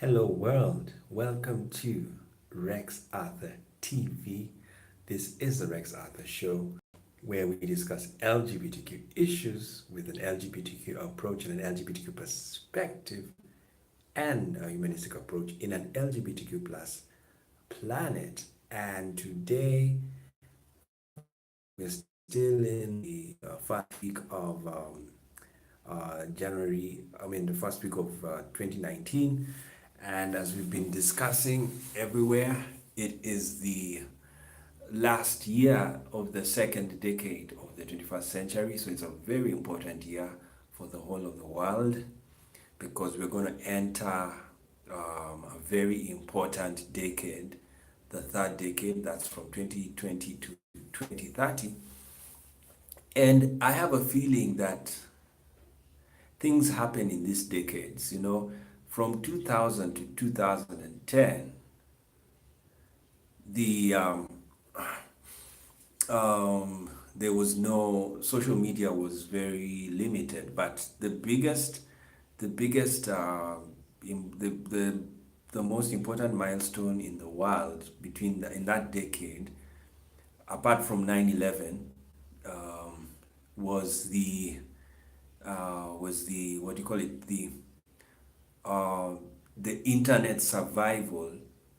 Hello world, welcome to Rex Arthur TV. This is the Rex Arthur Show where we discuss LGBTQ issues with an LGBTQ approach and an LGBTQ perspective and a humanistic approach in an LGBTQ plus planet. And today we're still in the first week of the first week of 2019. And as we've been discussing everywhere, it is the last year of the second decade of the 21st century. So it's a very important year for the whole of the world because we're going to enter a very important decade, the third decade, that's from 2020 to 2030. And I have a feeling that things happen in these decades, from 2000 to 2010, the there was no social media was very limited, but the most important milestone in the world in that decade, apart from 9/11, was the what do you call it, the internet survival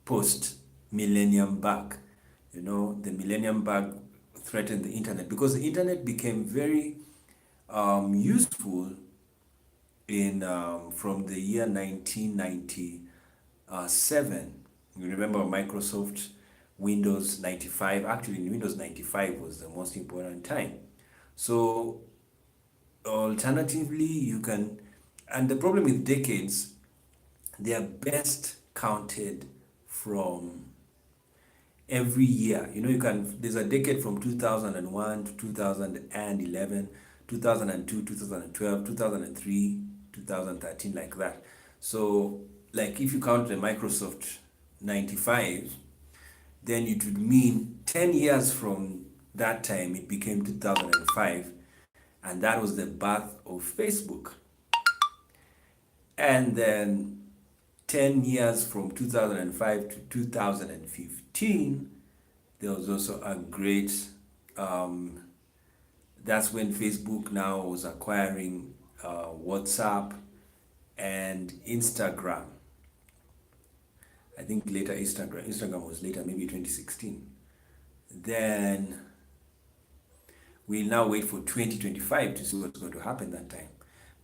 post millennium bug. The millennium bug threatened the internet because the internet became very useful in from the year 1997. You remember Microsoft Windows 95? Actually, Windows 95 was the most important time. So alternatively, and the problem with decades, they are best counted from every year. There's a decade from 2001 to 2011, 2002, 2012, 2003, 2013, like that. So, like if you count the Microsoft 95, then it would mean 10 years from that time it became 2005, and that was the birth of Facebook. And then 10 years from 2005 to 2015, there was also a great, that's when Facebook now was acquiring WhatsApp and Instagram. I think later Instagram was later, maybe 2016. Then we'll now wait for 2025 to see what's going to happen that time.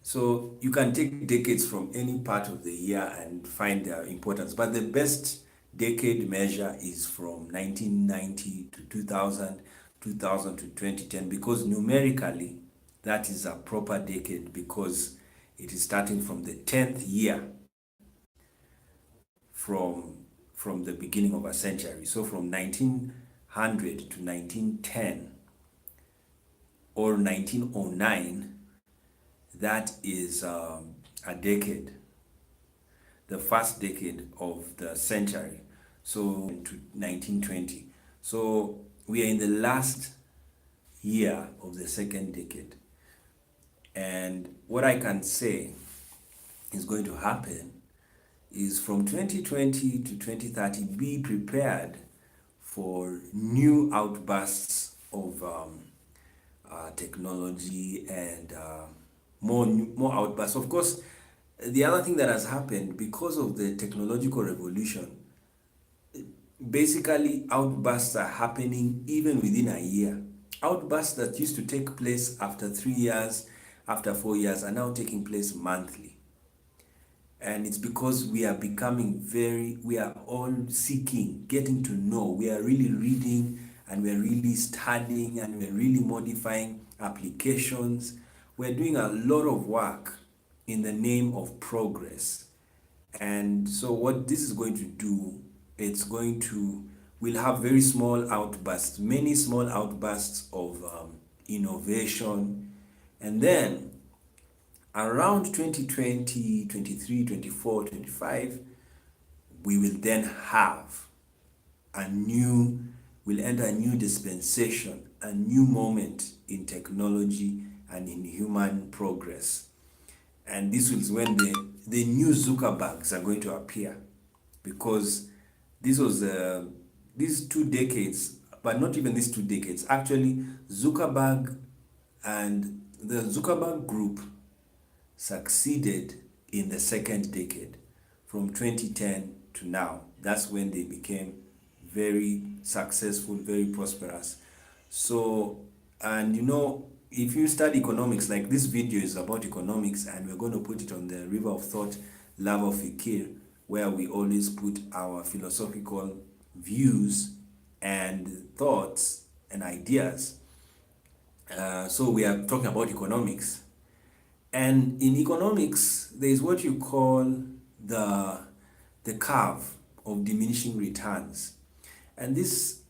So you can take decades from any part of the year and find their importance, but the best decade measure is from 1990 to 2000, 2000 to 2010, because numerically that is a proper decade because it is starting from the 10th year from the beginning of a century. So from 1900 to 1910 or 1909, that is a decade, the first decade of the century, so to 1920. So we are in the last year of the second decade. And what I can say is going to happen is from 2020 to 2030, be prepared for new outbursts of technology and more outbursts. Of course, the other thing that has happened because of the technological revolution, basically outbursts are happening even within a year. Outbursts that used to take place after 3 years, after 4 years, are now taking place monthly. And it's because we are all seeking, getting to know. We are really reading and we're really studying and we're really modifying applications. We're doing a lot of work in the name of progress. And so what this is going to do, we'll have very small outbursts, many small outbursts of innovation. And then around 2020, 23, 24, 25, we will then have we'll enter a new dispensation, a new moment in technology and in human progress. And this is when the new Zuckerbergs are going to appear, because this was these 2 decades, but not even these 2 decades. Actually, Zuckerberg and the Zuckerberg group succeeded in the second decade, from 2010 to now. That's when they became very successful, very prosperous. So, and if you study economics, like this video is about economics, and we're going to put it on the River of Thought, Love of Fikir, where we always put our philosophical views and thoughts and ideas. So we are talking about economics. And in economics, there is what you call the the curve of diminishing returns. And this,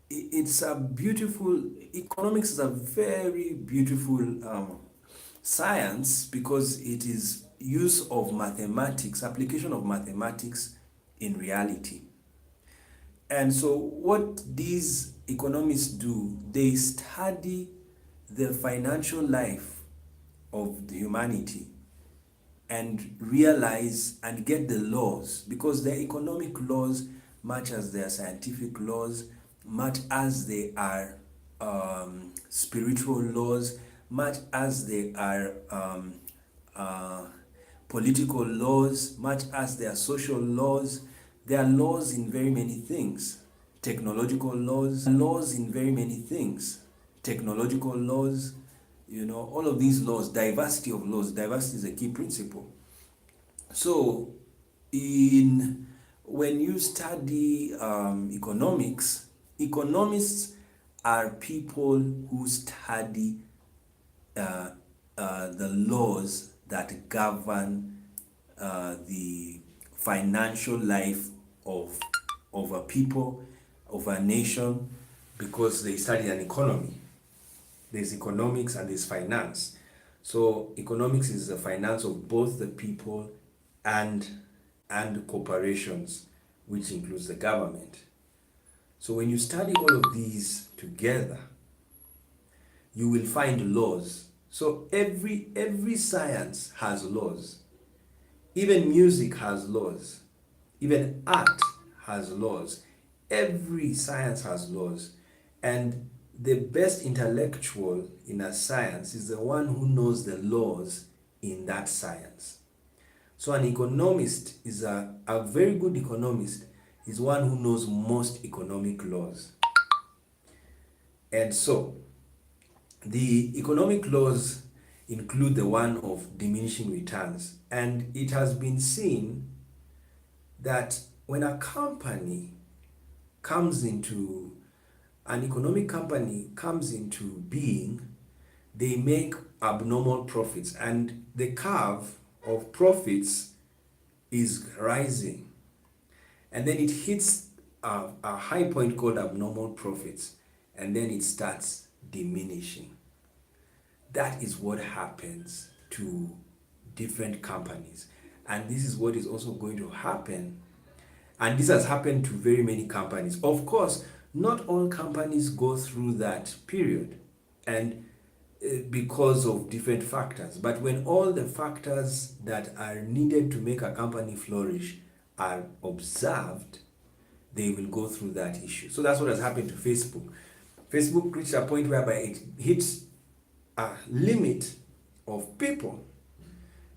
it's a beautiful, economics is a very beautiful science, because it is use of mathematics, application of mathematics in reality. And so what these economists do, they study the financial life of the humanity and realize and get the laws, because they're economic laws much as they are scientific laws, much as they are spiritual laws, much as they are uh, political laws, much as they are social laws. There are laws in very many things. Technological laws in very many things. Technological laws, all of these laws, diversity of laws, diversity is a key principle. So, in when you study economics, economists are people who study the laws that govern the financial life of a people, of a nation, because they study an economy. There's economics and there's finance. So economics is the finance of both the people and corporations, which includes the government. So when you study all of these together, you will find laws. So every science has laws. Even music has laws. Even art has laws. Every science has laws. And the best intellectual in a science is the one who knows the laws in that science. So an economist is a very good economist is one who knows most economic laws. And so the economic laws include the one of diminishing returns. And it has been seen that when a company comes into an economic company comes into being, they make abnormal profits, and the curve of profits is rising, and then it hits a high point called abnormal profits, and then it starts diminishing. That is what happens to different companies, and this is what is also going to happen. And this has happened to very many companies. Of course, not all companies go through that period, and because of different factors. But when all the factors that are needed to make a company flourish are observed, they will go through that issue. So that's what has happened to Facebook. Facebook reached a point whereby it hits a limit of people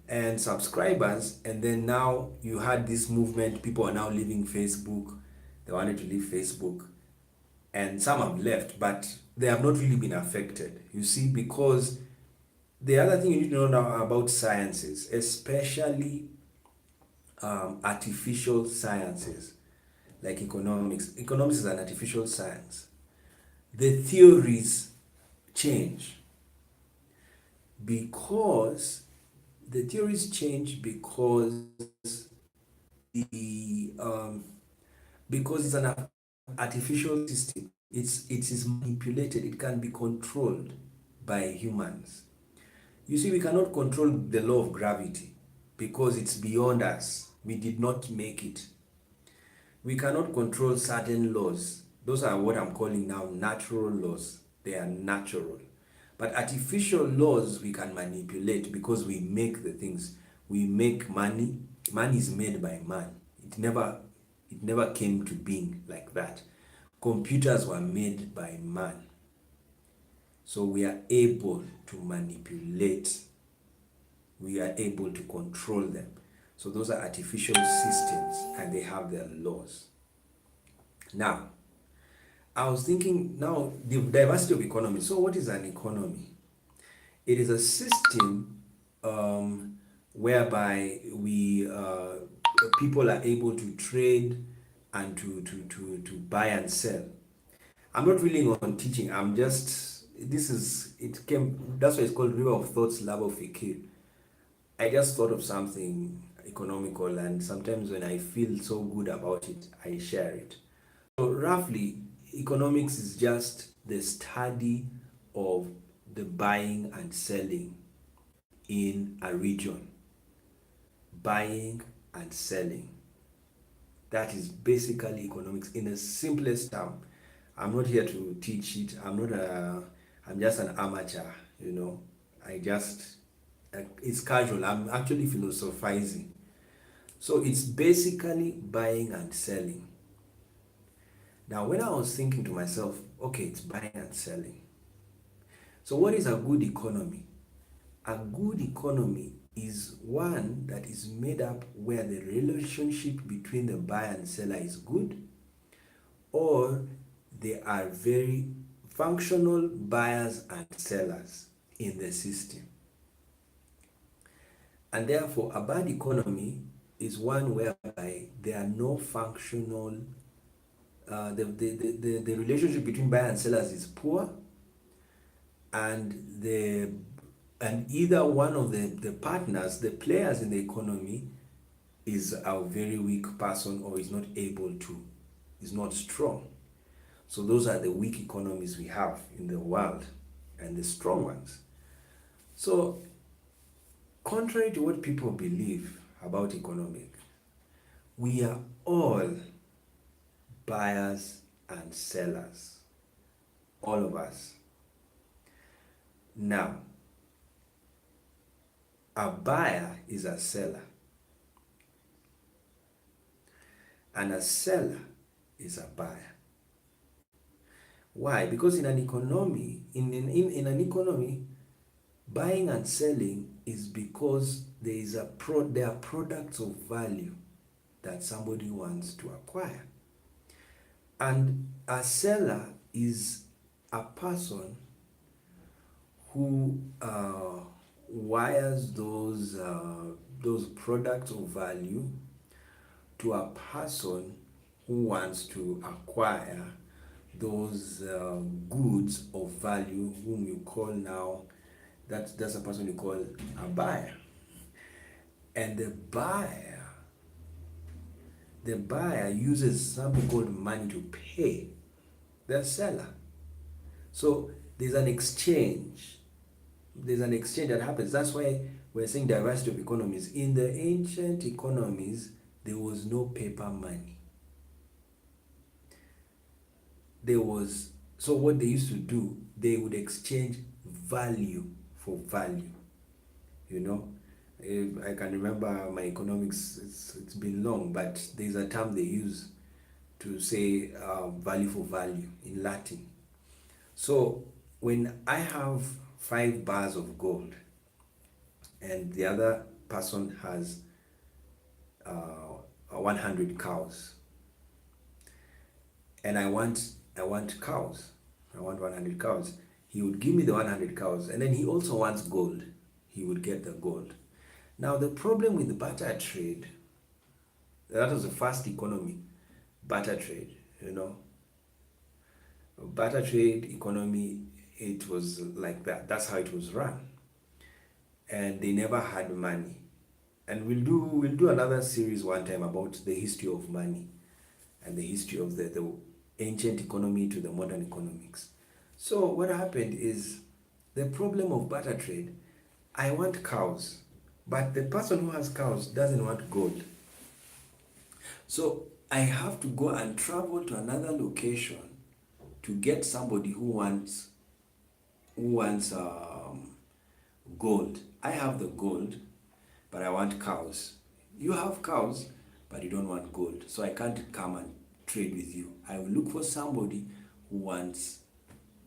and subscribers, and then now you had this movement. People are now leaving Facebook. They wanted to leave Facebook, and some have left, but they have not really been affected, you see, because the other thing you need to know now about sciences, especially artificial sciences like economics is an artificial science. The theories change because the because it's an artificial system. It is manipulated. It can be controlled by humans. You see, we cannot control the law of gravity because it's beyond us. We did not make it. We cannot control certain laws. Those are what I'm calling now natural laws. They are natural. But artificial laws we can manipulate because we make the things. We make money. Money is made by man. It never came to being like that. Computers were made by man. So we are able to manipulate, we are able to control them. So those are artificial systems and they have their laws. Now, I was thinking now the diversity of economy. So what is an economy? It is a system whereby people are able to trade and to buy and sell. I'm not really on teaching. I'm just this is it came. That's why it's called River of Thoughts, Lab of Fikir. I just thought of something economical, and sometimes when I feel so good about it, I share it. So roughly, economics is just the study of the buying and selling in a region. Buying and selling. That is basically economics in the simplest term. I'm not here to teach it. I'm just an amateur, you know. I just, it's casual. I'm actually philosophizing. So it's basically buying and selling. Now, when I was thinking to myself, okay, it's buying and selling. So, what is a good economy? A good economy is one that is made up where the relationship between the buyer and seller is good, or they are very functional buyers and sellers in the system. And therefore, a bad economy is one whereby there are no functional, the relationship between buyer and sellers is poor, and either one of the partners, the players in the economy, is a very weak person or is not able to, is not strong. So those are the weak economies we have in the world and the strong ones. So contrary to what people believe about economics, we are all buyers and sellers. All of us. Now, a buyer is a seller, and a seller is a buyer. Why? Because in an economy, in an economy, buying and selling is because there are products of value that somebody wants to acquire. And a seller is a person who wires those products of value to a person who wants to acquire those goods of value, whom you call now, that's a person you call a buyer. And the buyer uses something called money to pay the seller. So there's an exchange that happens. That's why we're saying diversity of economies. In the ancient economies, there was no paper money. So what they used to do, they would exchange value for value. You know, I can remember my economics, it's been long, but there's a term they use to say value for value in Latin. So when I have 5 bars of gold and the other person has 100 cows, and I want cows, I want 100 cows, he would give me the 100 cows, and then he also wants gold. He would get the gold. Now the problem with the barter trade, that was the first economy, barter trade, you know. Barter trade economy, it was like that. That's how it was run. And they never had money. And we'll do another series one time about the history of money and the history of the ancient economy to the modern economics. So what happened is, the problem of barter trade, I want cows, but the person who has cows doesn't want gold. So I have to go and travel to another location to get somebody who wants gold. I have the gold, but I want cows. You have cows, but you don't want gold. So I can't come and trade with you. I will look for somebody who wants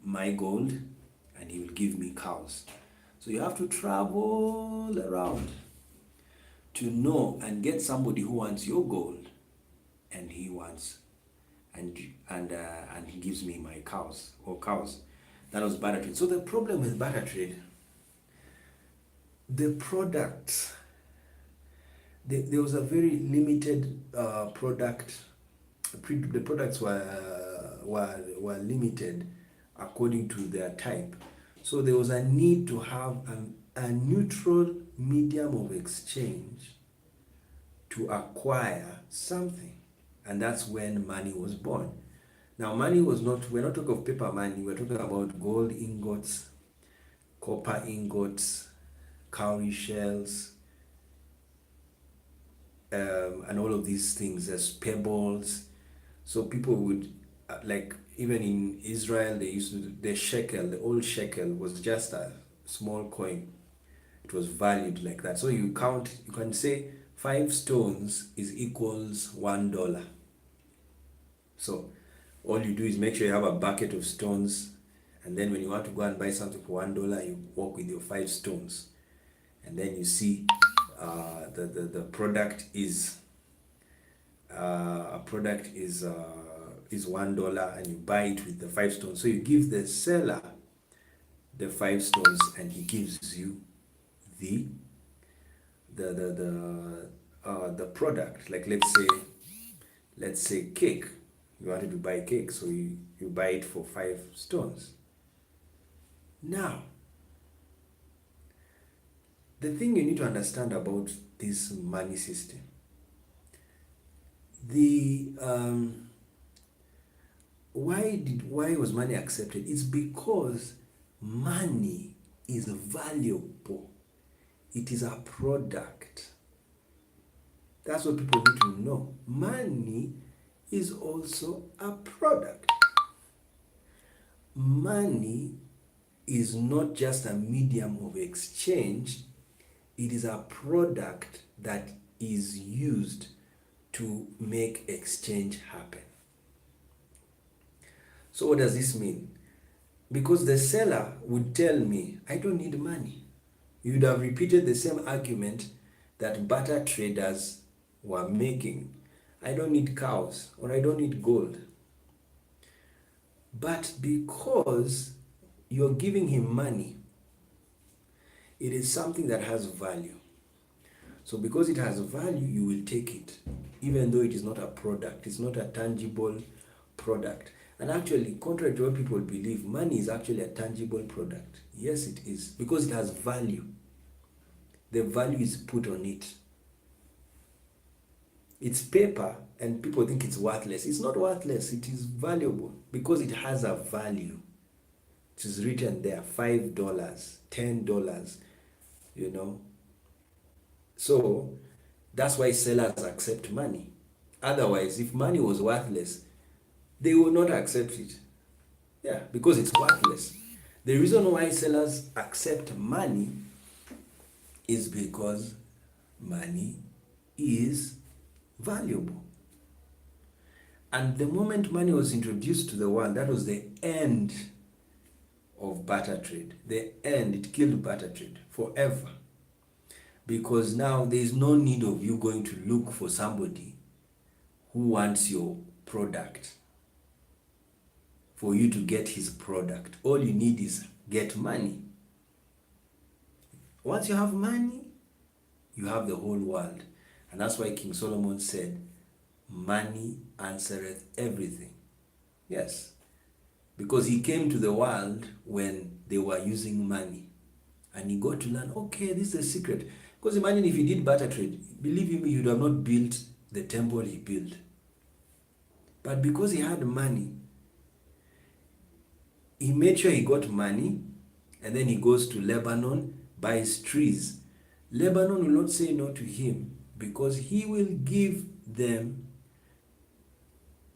my gold and he will give me cows. So you have to travel around to know and get somebody who wants your gold and he wants and he gives me my cows or cows. That was barter trade. So the problem with barter trade, the products, there was a very limited product. The products were limited according to their type. So there was a need to have a neutral medium of exchange to acquire something. And that's when money was born. Now, money was not, we're not talking of paper money, we're talking about gold ingots, copper ingots, cowrie shells, and all of these things as pebbles. So people would, like, even in Israel, they used to, the shekel, the old shekel was just a small coin. It was valued like that. So you count, you can say 5 stones is equals $1. So all you do is make sure you have a bucket of stones, and then when you want to go and buy something for $1, you walk with your 5 stones, and then you see the product is is $1, and you buy it with the 5 stones. So you give the seller the 5 stones, and he gives you the product. Like let's say cake. You wanted to buy cake, so you buy it for 5 stones. Now, the thing you need to understand about this money system, why was money accepted? It's because money is valuable. It is a product. That's what people need to know. Money is also a product. Money is not just a medium of exchange, it is a product that is used to make exchange happen. So what does this mean? Because the seller would tell me, I don't need money. You would have repeated the same argument that barter traders were making. I don't need cows, or I don't need gold. But because you're giving him money, it is something that has value. So because it has value, you will take it, even though it is not a product. It's not a tangible product. And actually, contrary to what people believe, money is actually a tangible product. Yes, it is, because it has value. The value is put on it. It's paper, and people think it's worthless. It's not worthless. It is valuable because it has a value. It is written there, $5, $10, you know. So that's why sellers accept money. Otherwise, if money was worthless, they would not accept it. Yeah, because it's worthless. The reason why sellers accept money is because money is valuable. And the moment money was introduced to the world, that was the end of barter trade. The end, it killed barter trade forever. Because now there is no need of you going to look for somebody who wants your product for you to get his product. All you need is get money. Once you have money, you have the whole world. And that's why King Solomon said, money answereth everything. Yes. Because he came to the world when they were using money. And he got to learn, okay, this is the secret. Because imagine if he did barter trade, believe me, he would have not built the temple he built. But because he had money, he made sure he got money, and then he goes to Lebanon, buys trees. Lebanon will not say no to him because he will give them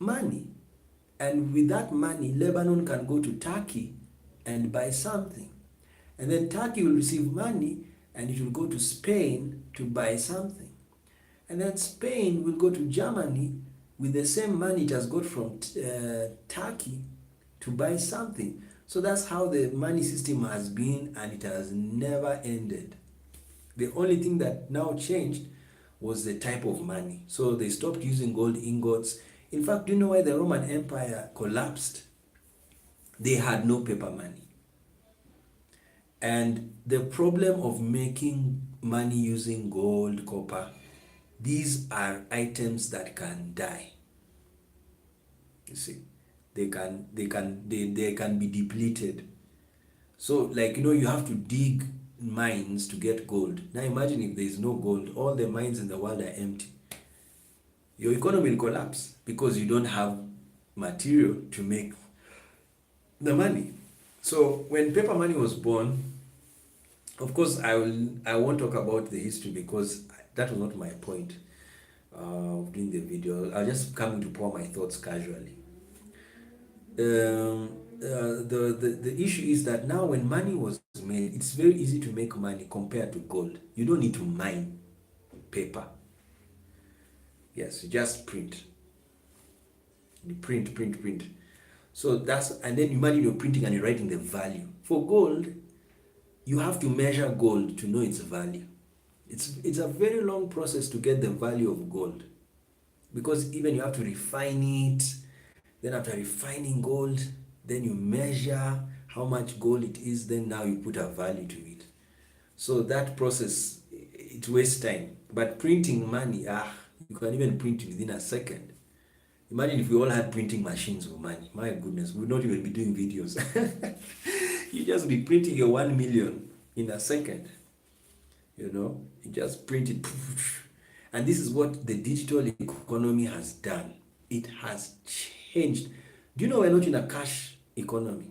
money. And with that money, Lebanon can go to Turkey and buy something. And then Turkey will receive money and it will go to Spain to buy something. And then Spain will go to Germany with the same money it has got from Turkey to buy something. So that's how the money system has been, and it has never ended. The only thing that now changed was the type of money. So they stopped using gold ingots. In fact, do you know why the Roman Empire collapsed? They had no paper money. And the problem of making money using gold, copper, these are items that can die. You see, they can be depleted. So, like, you have to dig mines to get gold. Now imagine if there is no gold, all the mines in the world are empty. Your economy will collapse because you don't have material to make the money. So when paper money was born, of course, I won't talk about the history because that was not my point of doing the video. I'll just come to pour my thoughts casually. The issue is that now when money was made, it's very easy to make money compared to gold. You don't need to mine paper. Yes, you just print. You print. So and then imagine you're printing and you're writing the value. For gold, you have to measure gold to know its value. It's a very long process to get the value of gold, because even you have to refine it. Then after refining gold, then you measure how much gold it is, then now you put a value to it. So that process, it wastes time. But printing money, you can even print it within a second. Imagine if we all had printing machines of money. My goodness, we would not even be doing videos. You just be printing your 1 million in a second. You just print it. And this is what the digital economy has done. It has changed. Do you know we're not in a cash economy?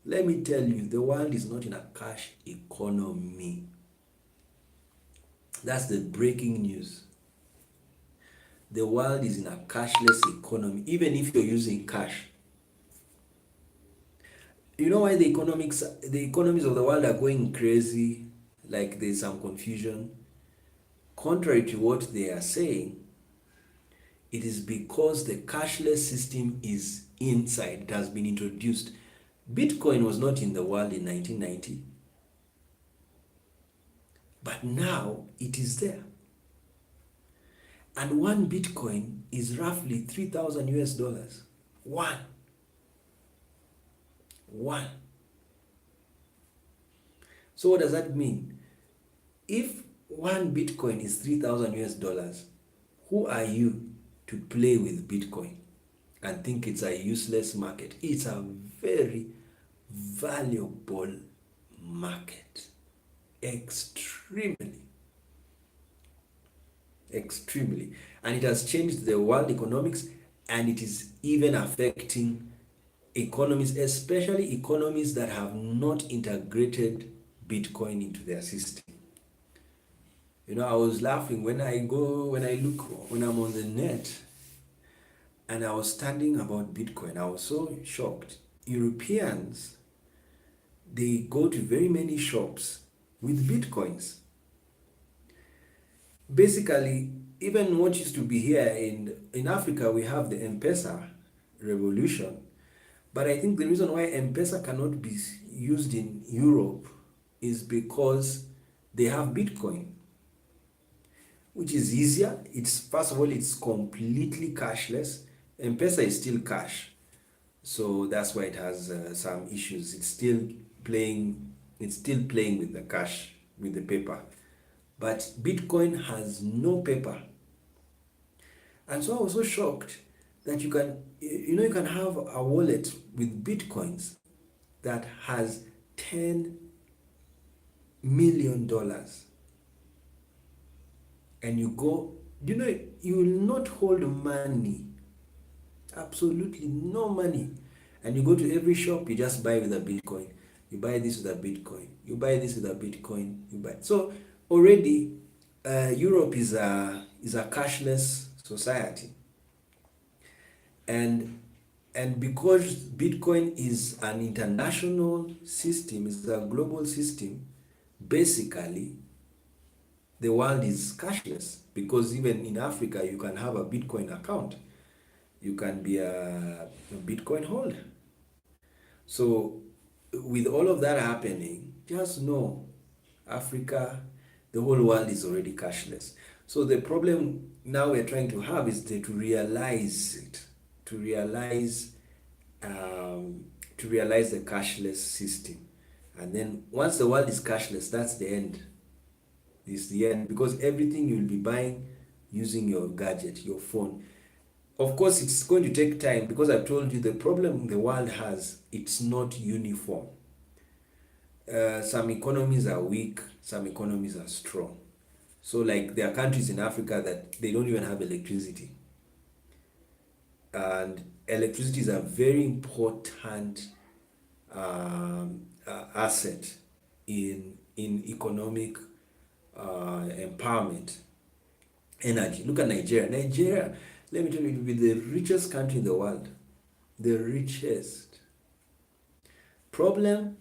Let me tell you, the world is not in a cash economy. That's the breaking news. The world is in a cashless economy, even if you're using cash. You know why the economies of the world are going crazy? Like there's some confusion. Contrary to what they are saying, it is because the cashless system is inside. It has been introduced. Bitcoin was not in the world in 1990. But now it is there. And one Bitcoin is roughly 3,000 US dollars. One. So what does that mean? If one Bitcoin is 3,000 US dollars, who are you to play with Bitcoin and think it's a useless market? It's a very valuable market. Extremely. And it has changed the world economics, and it is even affecting economies, especially economies that have not integrated Bitcoin into their system. I was laughing when I'm on the net and I was studying about Bitcoin. I was so shocked. Europeans, they go to very many shops with Bitcoins. Basically, even what used to be here in Africa, we have the M-Pesa revolution. But I think the reason why M-Pesa cannot be used in Europe is because they have Bitcoin, which is easier. First of all, it's completely cashless. M-Pesa is still cash, so that's why it has some issues. It's still playing with the cash, with the paper. But Bitcoin has no paper. And so I was so shocked that you can have a wallet with Bitcoins that has $10 million. And you go, you will not hold money. Absolutely no money. And you go to every shop, you just buy with a Bitcoin. You buy this with a Bitcoin. You buy this with a Bitcoin. So already, Europe is a cashless society, and because Bitcoin is an international system, it's a global system. Basically, the world is cashless, because even in Africa you can have a Bitcoin account, you can be a Bitcoin holder. So with all of that happening, just know Africa, the whole world is already cashless. So the problem now we're trying to have is to realize it, to realize um, to realize the cashless system. And then once the world is cashless, that's the end. It's the end, because everything you'll be buying using your gadget, your phone. Of course, it's going to take time, because I've told you the problem the world has, it's not uniform. Some economies are weak, some economies are strong. So, like, there are countries in Africa that they don't even have electricity, and electricity is a very important asset in economic empowerment. Energy. Look at Nigeria. Nigeria, let me tell you, it will be the richest country in the world. The richest. Problem,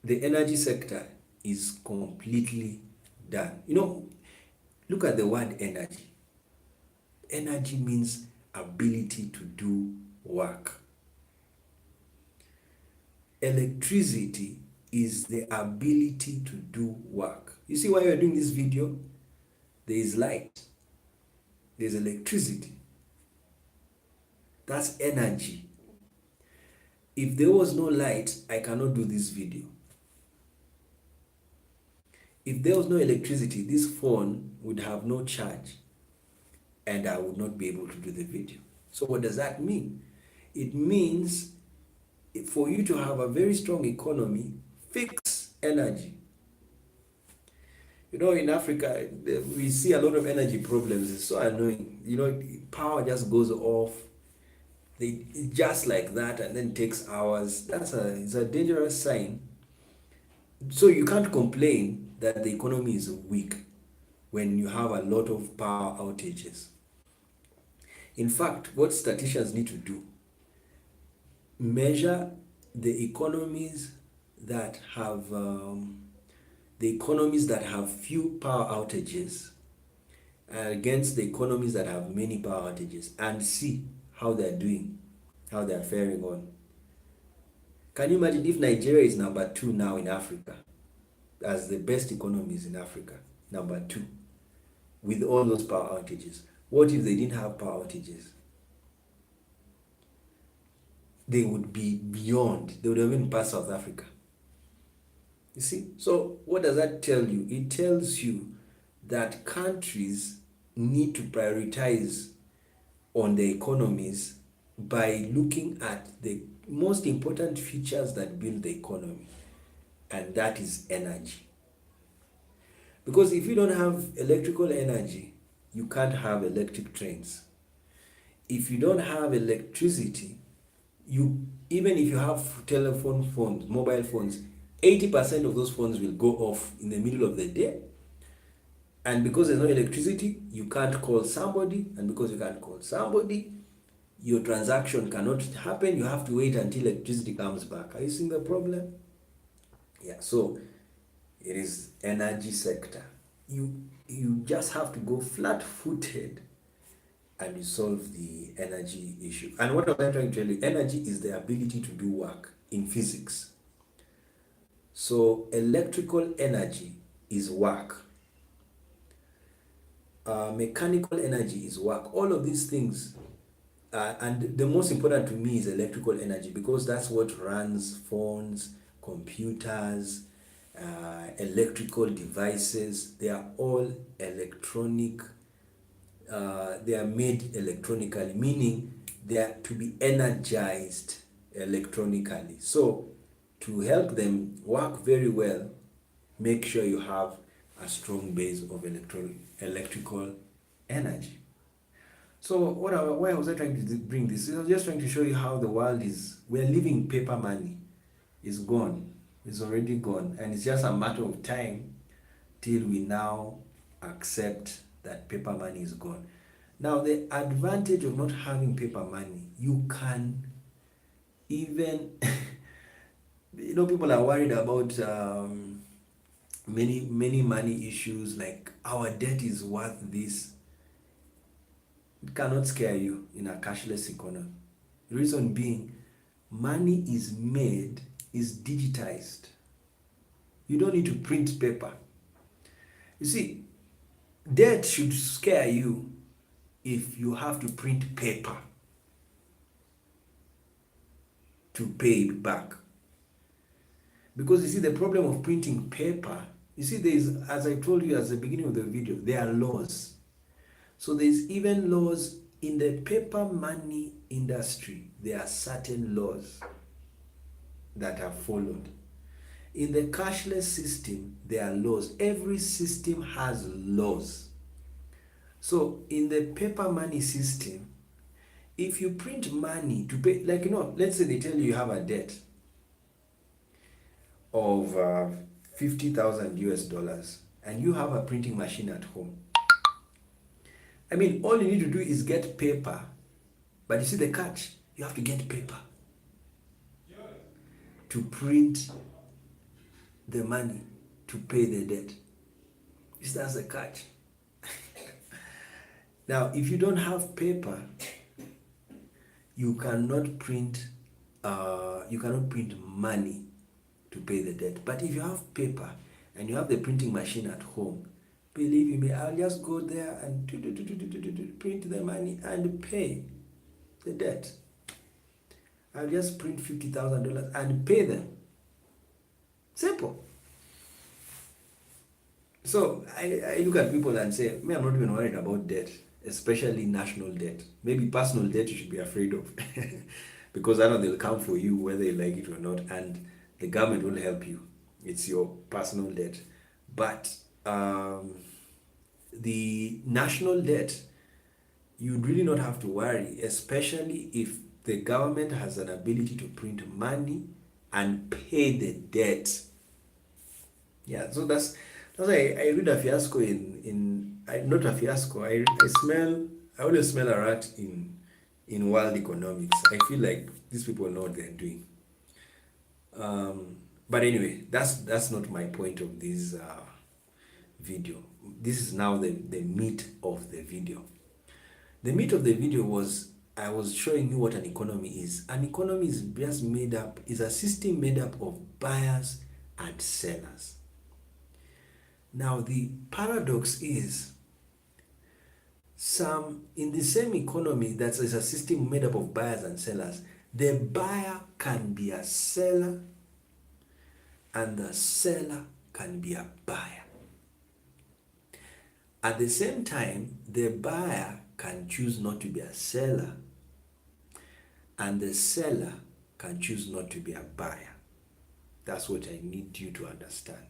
the energy sector is completely done. Look at the word energy. Energy means ability to do work. Electricity is the ability to do work. You see why you're doing this video? There is light. There's electricity. That's energy. If there was no light, I cannot do this video. If there was no electricity, this phone would have no charge, and I would not be able to do the video. So what does that mean? It means for you to have a very strong economy, fix energy. In Africa, we see a lot of energy problems. It's so annoying. Power just goes off. Just like that, and then takes hours. It's a dangerous sign. So you can't complain that the economy is weak when you have a lot of power outages. In fact, what statisticians need to do, measure the economies that have few power outages against the economies that have many power outages, and see how they're doing, how they're faring on. Can you imagine if Nigeria is number 2 now in Africa, as the best economies in Africa, number 2, with all those power outages? What if they didn't have power outages? They would be beyond, they would have been past South Africa. You see? So what does that tell you? It tells you that countries need to prioritize on the economies by looking at the most important features that build the economy, and that is energy. Because if you don't have electrical energy, you can't have electric trains. If you don't have electricity, even if you have telephone phones, mobile phones, 80% of those phones will go off in the middle of the day. And because there's no electricity, you can't call somebody, and because you can't call somebody, your transaction cannot happen. You have to wait until electricity comes back. Are you seeing the problem? Yeah, so it is energy sector. You just have to go flat-footed and you solve the energy issue. And what I'm trying to tell you, energy is the ability to do work in physics. So electrical energy is work. Mechanical energy is work. All of these things, and the most important to me is electrical energy, because that's what runs phones, computers, electrical devices. They are all electronic. They are made electronically, meaning they are to be energized electronically. So to help them work very well, make sure you have a strong base of electrical energy. So why was I trying to bring this? I was just trying to show you how the world is. We're living paper money. It's gone. It's already gone. And it's just a matter of time till we now accept that paper money is gone. Now, the advantage of not having paper money, you can even, people are worried about many money issues, like our debt is worth this. It cannot scare you in a cashless economy. Reason being, money is digitized. You don't need to print paper. You see, debt should scare you if you have to print paper to pay it back. Because you see, the problem of printing paper, you see, there is, as I told you at the beginning of the video, there are laws. So there's even laws in the paper money industry. There are certain laws that are followed. In the cashless system, there are laws. Every system has laws. So in the paper money system, if you print money to pay, like, let's say they tell you have a debt of 50,000 US dollars and you have a printing machine at home. I mean, all you need to do is get paper, but you see the catch, you have to get paper to print the money to pay the debt. That's the catch. Now, if you don't have paper, you cannot print money to pay the debt. But if you have paper and you have the printing machine at home, believe me, I'll just go there and print the money and pay the debt. I'll just print $50,000 and pay them. Simple. So I look at people and say, I'm not even worried about debt, especially national debt. Maybe personal debt you should be afraid of. Because I know they'll come for you whether you like it or not, and the government will help you. It's your personal debt. But the national debt, you'd really not have to worry, especially if the government has an ability to print money and pay the debt. Yeah, so that's why I read a fiasco not a fiasco. I always smell a rat in world economics. I feel like these people know what they're doing. But anyway, that's not my point of this video. This is now the meat of the video. The meat of the video was, I was showing you what an economy is. An economy is just is a system made up of buyers and sellers. Now the paradox is, in the same economy that is a system made up of buyers and sellers, the buyer can be a seller and the seller can be a buyer. At the same time, the buyer can choose not to be a seller and the seller can choose not to be a buyer. That's what I need you to understand.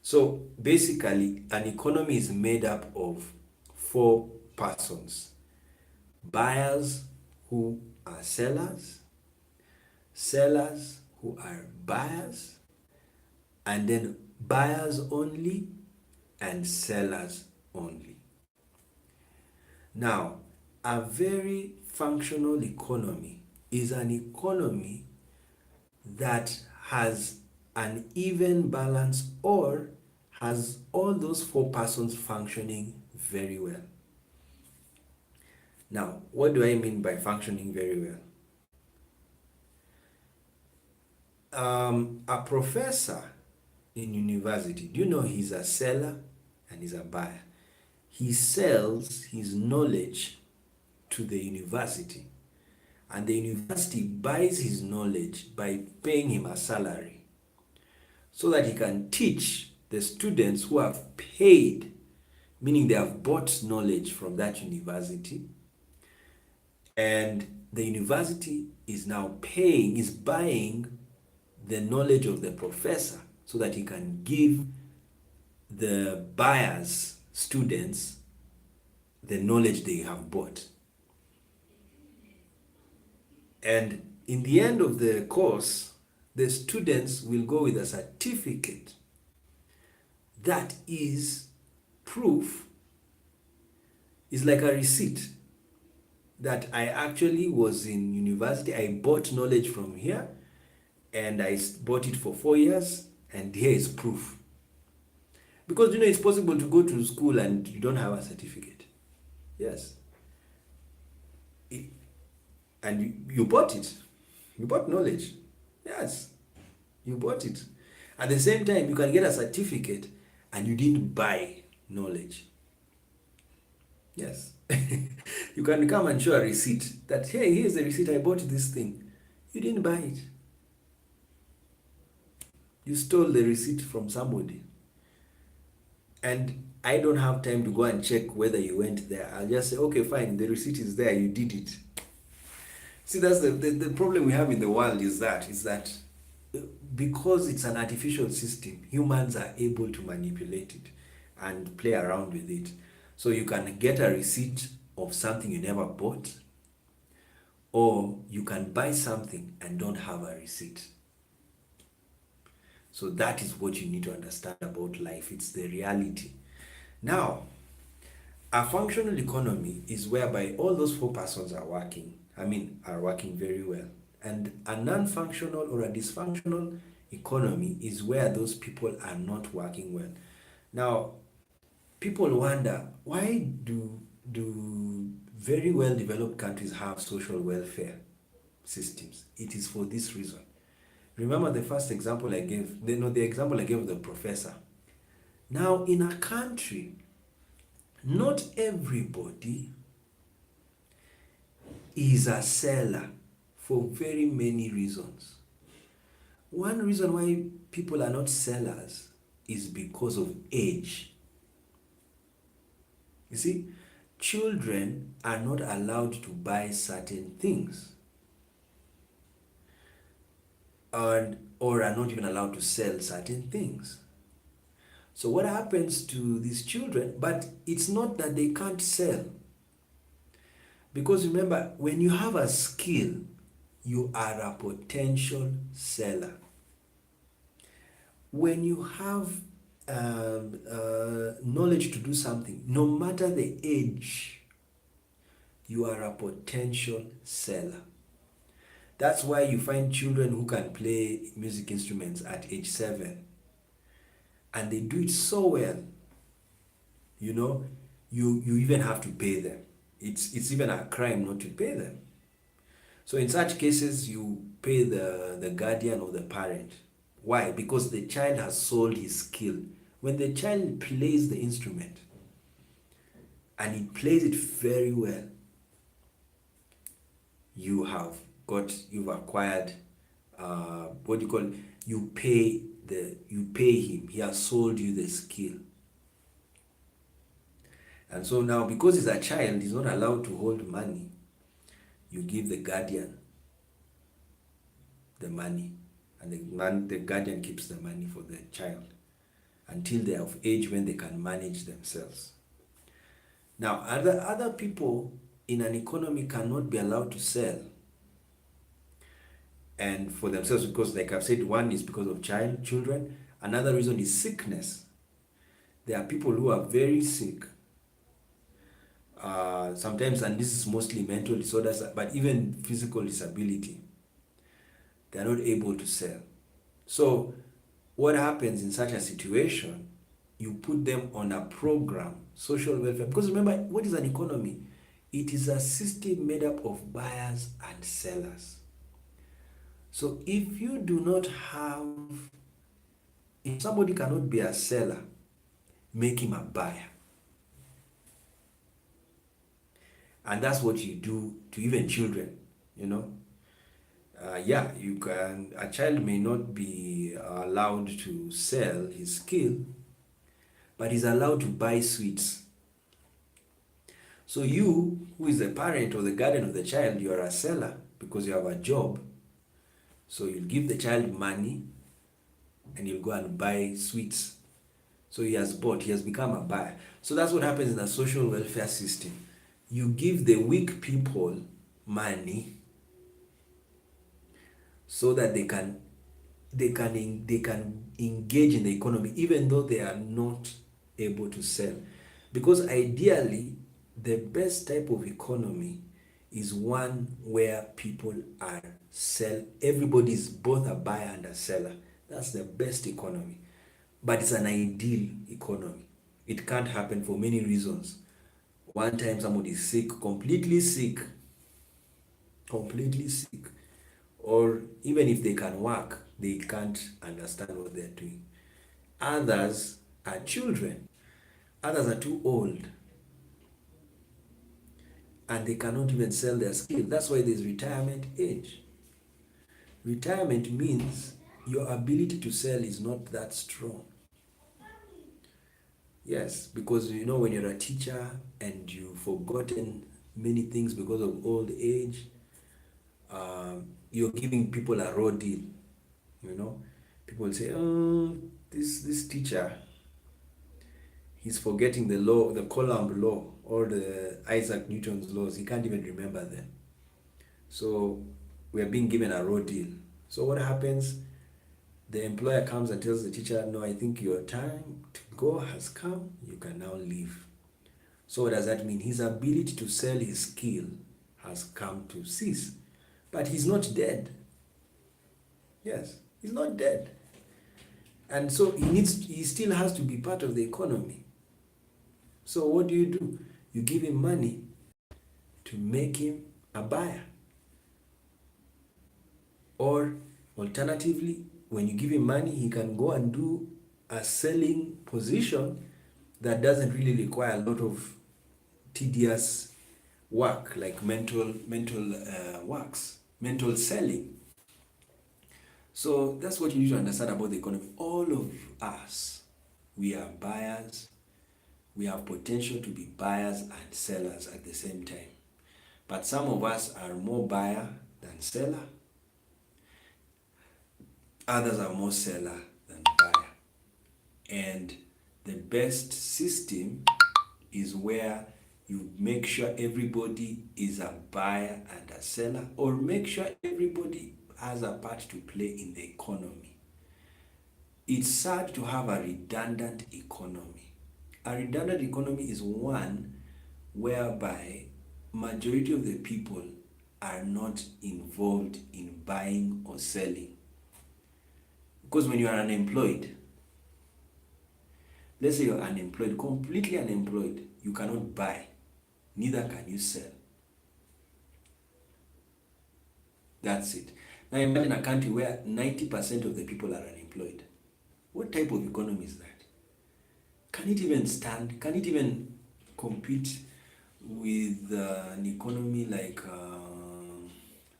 So basically, an economy is made up of 4 persons: buyers who are sellers, sellers who are buyers, and then buyers only and sellers only. Now, a very functional economy is an economy that has an even balance or has all those 4 persons functioning very well. Now, what do I mean by functioning very well? A professor in university, do you know he's a seller and he's a buyer? He sells his knowledge to the university, and the university buys his knowledge by paying him a salary so that he can teach the students who have paid, meaning they have bought knowledge from that university, and the university is now buying the knowledge of the professor so that he can give the buyers, students, the knowledge they have bought. And in the end of the course, the students will go with a certificate that is proof, is like a receipt that I actually was in university, I bought knowledge from here, and I bought it for 4 years, and here is proof. Because it's possible to go to school and you don't have a certificate. Yes. And you bought it. You bought knowledge. Yes. You bought it. At the same time, you can get a certificate and you didn't buy knowledge. Yes. You can come and show a receipt that, hey, here's the receipt, I bought this thing. You didn't buy it. You stole the receipt from somebody. And I don't have time to go and check whether you went there. I'll just say, okay, fine, the receipt is there, you did it. See, that's the problem we have in the world is that because it's an artificial system, humans are able to manipulate it and play around with it. So you can get a receipt of something you never bought, or you can buy something and don't have a receipt. So that is what you need to understand about life. It's the reality. Now, a functional economy is whereby all those four persons are working. Are working very well. And a non-functional or a dysfunctional economy is where those people are not working well. Now, people wonder, why do very well developed countries have social welfare systems? It is for this reason. Remember the first example I gave, the example I gave of the professor. Now, in a country, not everybody is a seller for very many reasons. One reason why people are not sellers is because of age. You see, children are not allowed to buy certain things, or are not even allowed to sell certain things. So what happens to these children? But it's not that they can't sell. Because remember, when you have a skill, you are a potential seller. When you have knowledge to do something, no matter the age, you are a potential seller. That's why you find children who can play music instruments at age 7, and they do it so well. You even have to pay them. It's even a crime not to pay them. So in such cases, you pay the guardian or the parent. Why? Because the child has sold his skill. When the child plays the instrument and he plays it very well, you've acquired what do you call it? You pay him. He has sold you the skill. And so now, because he's a child, he's not allowed to hold money. You give the guardian the money, and the guardian keeps the money for the child until they are of age when they can manage themselves. Now, other people in an economy cannot be allowed to sell and for themselves, because, like I've said, one is because of children. Another reason is sickness. There are people who are very sick. Sometimes, and this is mostly mental disorders, but even physical disability, they are not able to sell. So what happens in such a situation? You put them on a program, social welfare, because remember, what is an economy? It is a system made up of buyers and sellers. So if somebody cannot be a seller, make him a buyer. And that's what you do to even children, a child may not be allowed to sell his skill, but he's allowed to buy sweets. So you, who is the parent or the guardian of the child, you are a seller because you have a job. So you'll give the child money and he'll go and buy sweets. So he has become a buyer. So that's what happens in a social welfare system. You give the weak people money so that they can engage in the economy even though they are not able to sell. Because ideally, the best type of economy is one where people everybody is both a buyer and a seller. That's the best economy. but it's an ideal economy. It can't happen for many reasons. One time somebody is sick, completely sick, or even if they can work, they can't understand what they're doing. Others are children, others are too old, and they cannot even sell their skill. That's why there's retirement age. Retirement means your ability to sell is not that strong. Yes, because when you're a teacher and you've forgotten many things because of old age, you're giving people a raw deal. You know, people say, "Oh, this teacher, he's forgetting the law, the Coulomb law, or the Isaac Newton's laws. He can't even remember them." So we are being given a raw deal. So what happens? The employer comes and tells the teacher, "No, I think your time to go has come. You can now leave." So what does that mean? His ability to sell his skill has come to cease. But he's not dead. Yes, he's not dead. And so he still has to be part of the economy. So what do? You give him money to make him a buyer. Or alternatively, when you give him money, he can go and do a selling position that doesn't really require a lot of tedious work, like mental selling. So that's what you need to understand about the economy. All of us, we are buyers. We have potential to be buyers and sellers at the same time. But some of us are more buyer than seller. Others are more seller than buyer. And the best system is where you make sure everybody is a buyer and a seller, or make sure everybody has a part to play in the economy. It's sad to have a redundant economy. A redundant economy is one whereby majority of the people are not involved in buying or selling. Because when you are unemployed, let's say you're unemployed, completely unemployed, you cannot buy, neither can you sell. That's it. Now imagine a country where 90% of the people are unemployed. What type of economy is that? Can it even stand? Can it even compete with an economy like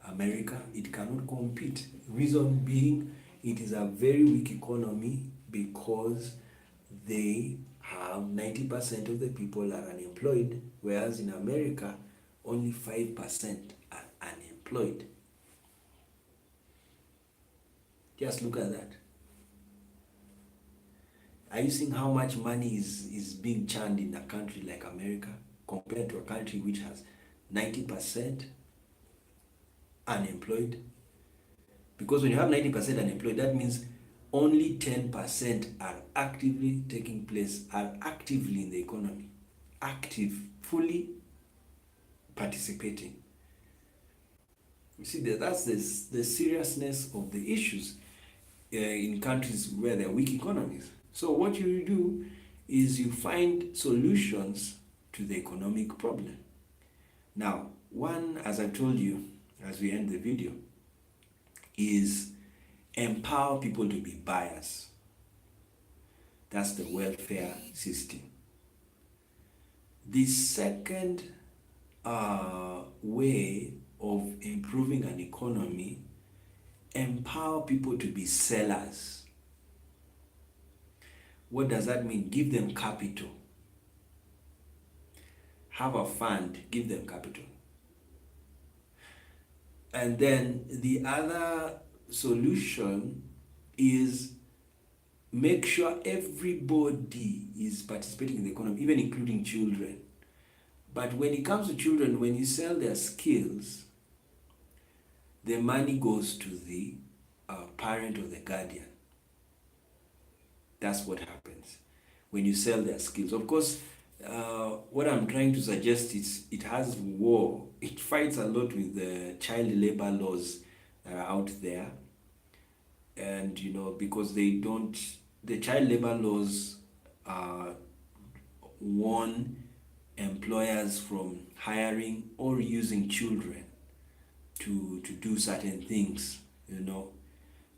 America? It cannot compete. Reason being, it is a very weak economy because they have 90% of the people are unemployed, whereas in America, only 5% are unemployed. Just look at that. Are you seeing how much money is being churned in a country like America compared to a country which has 90% unemployed? Because when you have 90% unemployed, that means only 10% are actively taking place, are actively in the economy, active, fully participating. You see, that's the seriousness of the issues in countries where there are weak economies. So what you do is you find solutions to the economic problem. Now, one, as I told you, as we end the video, is empower people to be buyers. That's the welfare system. The second way of improving an economy, empower people to be sellers. What does that mean? Give them capital. Have a fund, give them capital. And then the other solution is make sure everybody is participating in the economy, even including children. But when it comes to children, when you sell their skills, the money goes to the parent or the guardian. That's what happens when you sell their skills. Of course, what I'm trying to suggest is it has war. It fights a lot with the child labor laws that are out there. And because they don't the child labor laws warn employers from hiring or using children to do certain things, you know.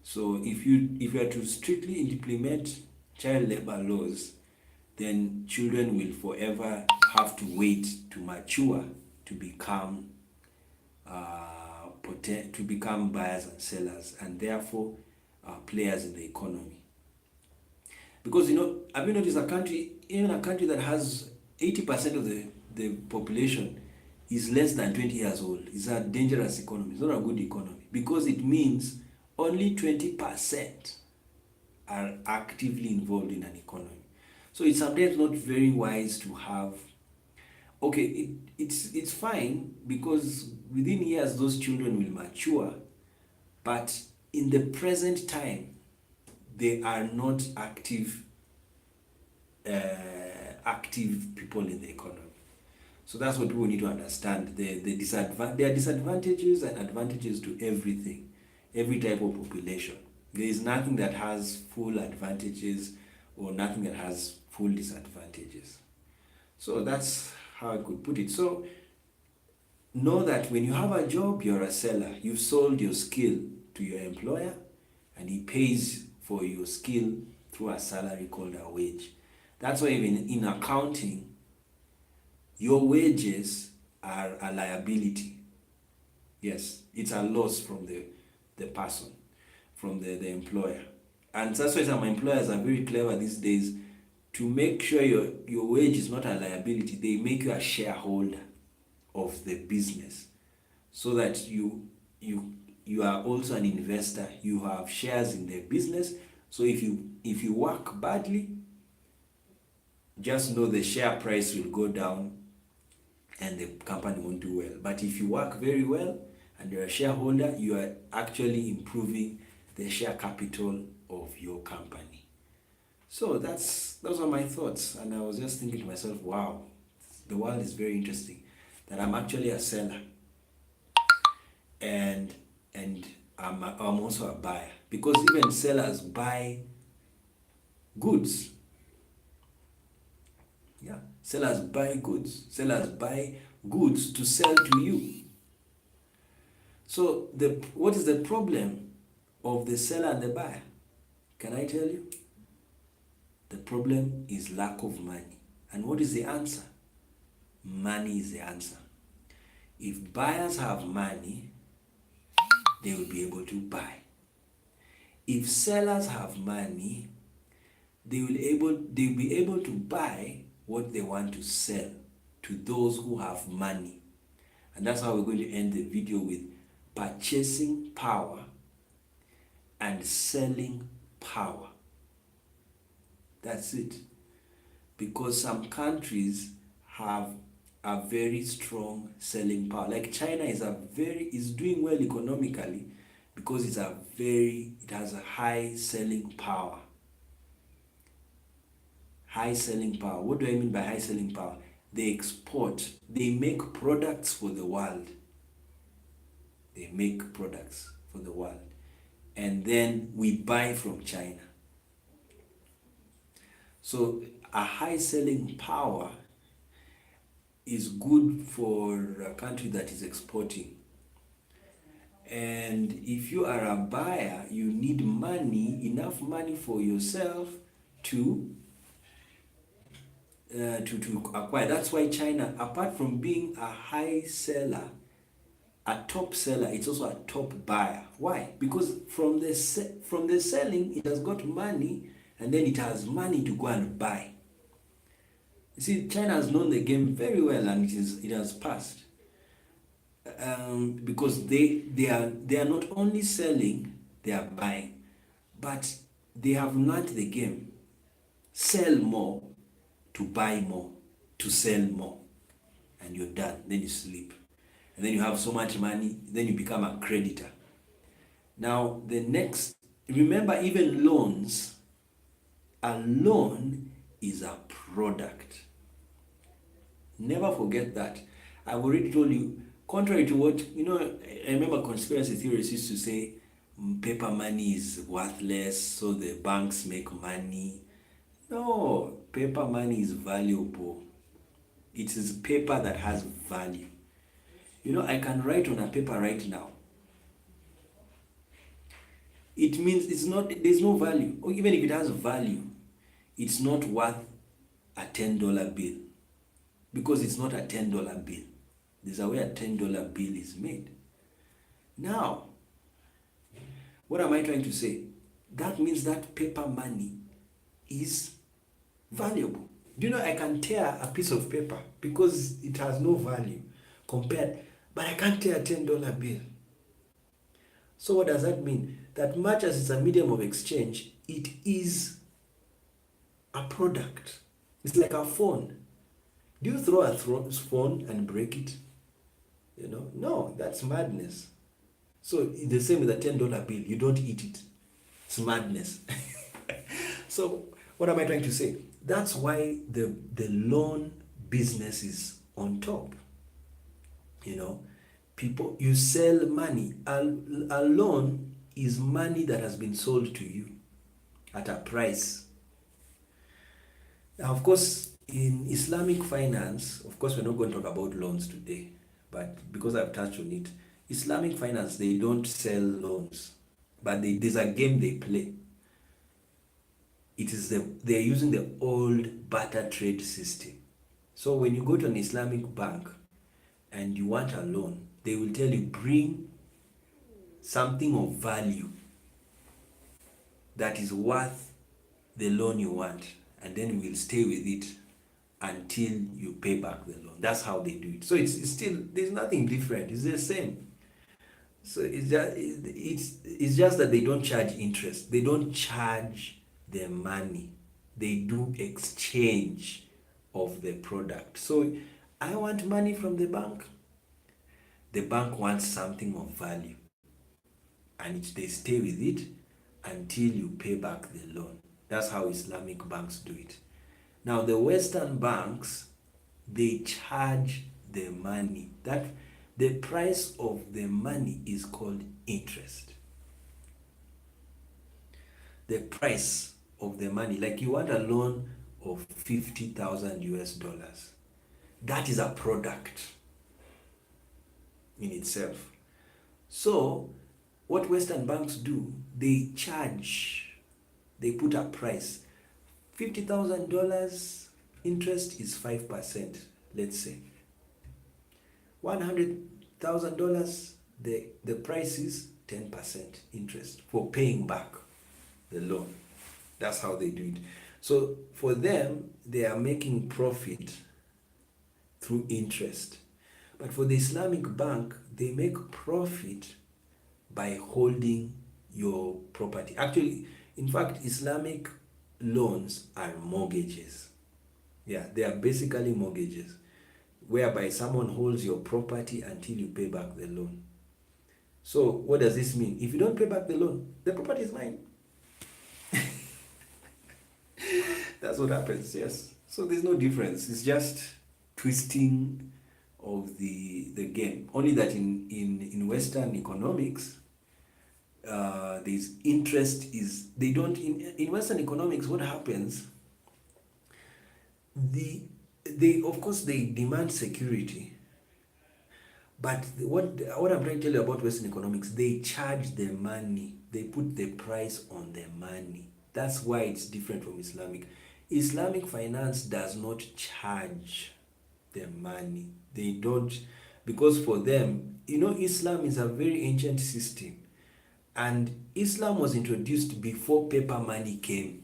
So if you are to strictly implement child labor laws, then children will forever have to wait to mature to become to become buyers and sellers, and therefore players in the economy. Because have you noticed even a country that has 80% of the population is less than 20 years old is a dangerous economy. It's not a good economy, because it means only 20% are actively involved in an economy. So it's sometimes not very wise to have. Okay, it's fine, because within years those children will mature, but in the present time they are not active people in the economy. So that's what people need to understand. There are disadvantages and advantages to everything, every type of population. There is nothing that has full advantages or nothing that has full disadvantages. So that's how I could put it. So know that when you have a job, you're a seller. You've sold your skill to your employer, and he pays for your skill through a salary called a wage. That's why even in accounting, your wages are a liability. Yes, it's a loss from the person, from the employer. And that's why some employers are very clever these days to make sure your wage is not a liability. They make you a shareholder of the business, so that you are also an investor. You have shares in the business. So if you work badly, just know the share price will go down and the company won't do well. But if you work very well and you're a shareholder, you are actually improving the share capital of your company. So those are my thoughts, and I was just thinking to myself, wow, the world is very interesting, that I'm actually a seller, and I'm also a buyer, because even sellers buy goods. Yeah, sellers buy goods. Sellers buy goods to sell to you. So what is the problem of the seller and the buyer? Can I tell you? The problem is lack of money. And what is the answer? Money is the answer. If buyers have money, they will be able to buy. If sellers have money, they will be able to buy what they want to sell to those who have money. And that's how we're going to end the video, with purchasing power and selling power. That's it. Because some countries have a very strong selling power. Like China is doing well economically because it has a high selling power. High selling power. What do I mean by high selling power? They export. They make products for the world. They make products for the world. And then we buy from China. So a high selling power is good for a country that is exporting. And if you are a buyer, you need money, enough money for yourself to acquire. That's why China, apart from being a high seller, a top seller, it's also a top buyer. Why? Because from the selling, it has got money, and then it has money to go and buy. You see, China has known the game very well, and it has passed. Because they are not only selling, they are buying, but they have learned the game. Sell more to buy more, to sell more, and you're done. Then you sleep, and then you have so much money, then you become a creditor. Now remember, even loans, a loan is a product. Never forget that. I've already told you, contrary to what, I remember conspiracy theorists used to say, paper money is worthless, so the banks make money. No, paper money is valuable. It is paper that has value. I can write on a paper right now. It means there's no value. Or even if it has value, it's not worth a $10 bill, because it's not a $10 bill. There's a way a $10 bill is made. Now, what am I trying to say? That means that paper money is valuable. Do you know I can tear a piece of paper because it has no value compared, but I can't tear a $10 bill. So what does that mean? That much as it's a medium of exchange, it is a product. It's like a phone. Do you throw a phone and break it? No, that's madness. So the same with a $10 bill. You don't eat it. It's madness. So what am I trying to say? That's why the loan business is on top. People, you sell money. A loan is money that has been sold to you at a price. Now, of course, in Islamic finance, of course, we're not going to talk about loans today, but because I've touched on it, Islamic finance, they don't sell loans, but there's a game they play. They're using the old barter trade system. So when you go to an Islamic bank and you want a loan, they will tell you, bring something of value that is worth the loan you want, and then we'll stay with it until you pay back the loan. That's how they do it. So it's still, there's nothing different. It's the same. So it's just that they don't charge interest. They don't charge the money. They do exchange of the product. So I want money from the bank. The bank wants something of value, and they stay with it until you pay back the loan. That's how Islamic banks do it. Now the Western banks, they charge the money. That the price of the money is called interest. The price of the money, like you want a loan of 50,000 US dollars, that is a product in itself. So what Western banks do, they put a price. $50,000 interest is 5%, let's say. $100,000, the price is 10% interest for paying back the loan. That's how they do it. So for them, they are making profit through interest. But for the Islamic bank, they make profit by holding your property. Actually, in fact, Islamic loans are mortgages. Yeah, they are basically mortgages, whereby someone holds your property until you pay back the loan. So what does this mean? If you don't pay back the loan, the property is mine. That's what happens, yes. So there's no difference. It's just twisting of the game. Only that in Western economics, there's interest is, they don't, in Western economics, what happens, they of course they demand security, but what I'm trying to tell you about Western economics, they charge the money, they put the price on the money. That's why it's different from Islamic finance does not charge the money. They don't, because for them, Islam is a very ancient system, and Islam was introduced before paper money came.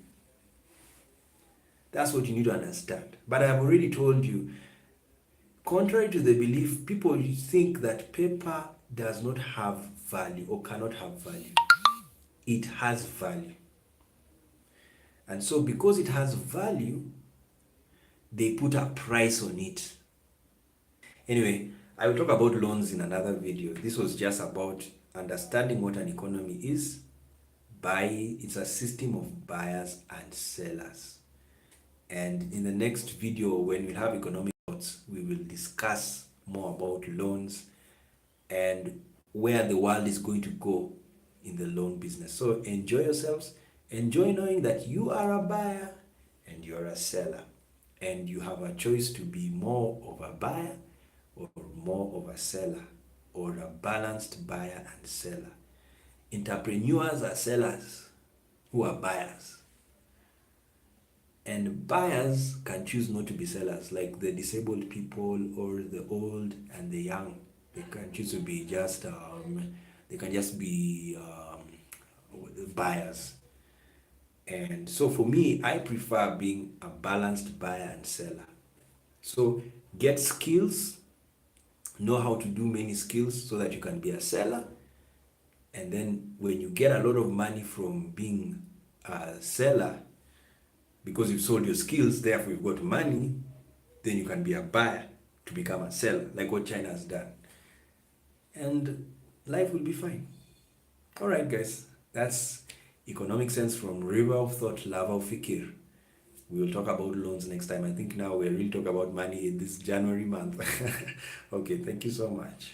That's what you need to understand. But I have already told you, contrary to the belief, people think that paper does not have value or cannot have value. It has value. And so because it has value, they put a price on it. Anyway, I will talk about loans in another video. This was just about understanding what an economy is. It's a system of buyers and sellers. And in the next video, when we have economic thoughts, we will discuss more about loans and where the world is going to go in the loan business. So enjoy yourselves. Enjoy knowing that you are a buyer and you're a seller. And you have a choice to be more of a buyer or more of a seller, or a balanced buyer and seller. Entrepreneurs are sellers who are buyers. And buyers can choose not to be sellers, like the disabled people or the old and the young. They can choose to be just, they can just be buyers. And so for me, I prefer being a balanced buyer and seller. So get skills, know how to do many skills so that you can be a seller. And then when you get a lot of money from being a seller, because you've sold your skills, therefore you've got money, then you can be a buyer to become a seller, like what China has done. And life will be fine. All right, guys, that's Economic Sense from River of Thought, Lava of Fikir. We will talk about loans next time. I think now we're really talking about money this January month. Okay, thank you so much.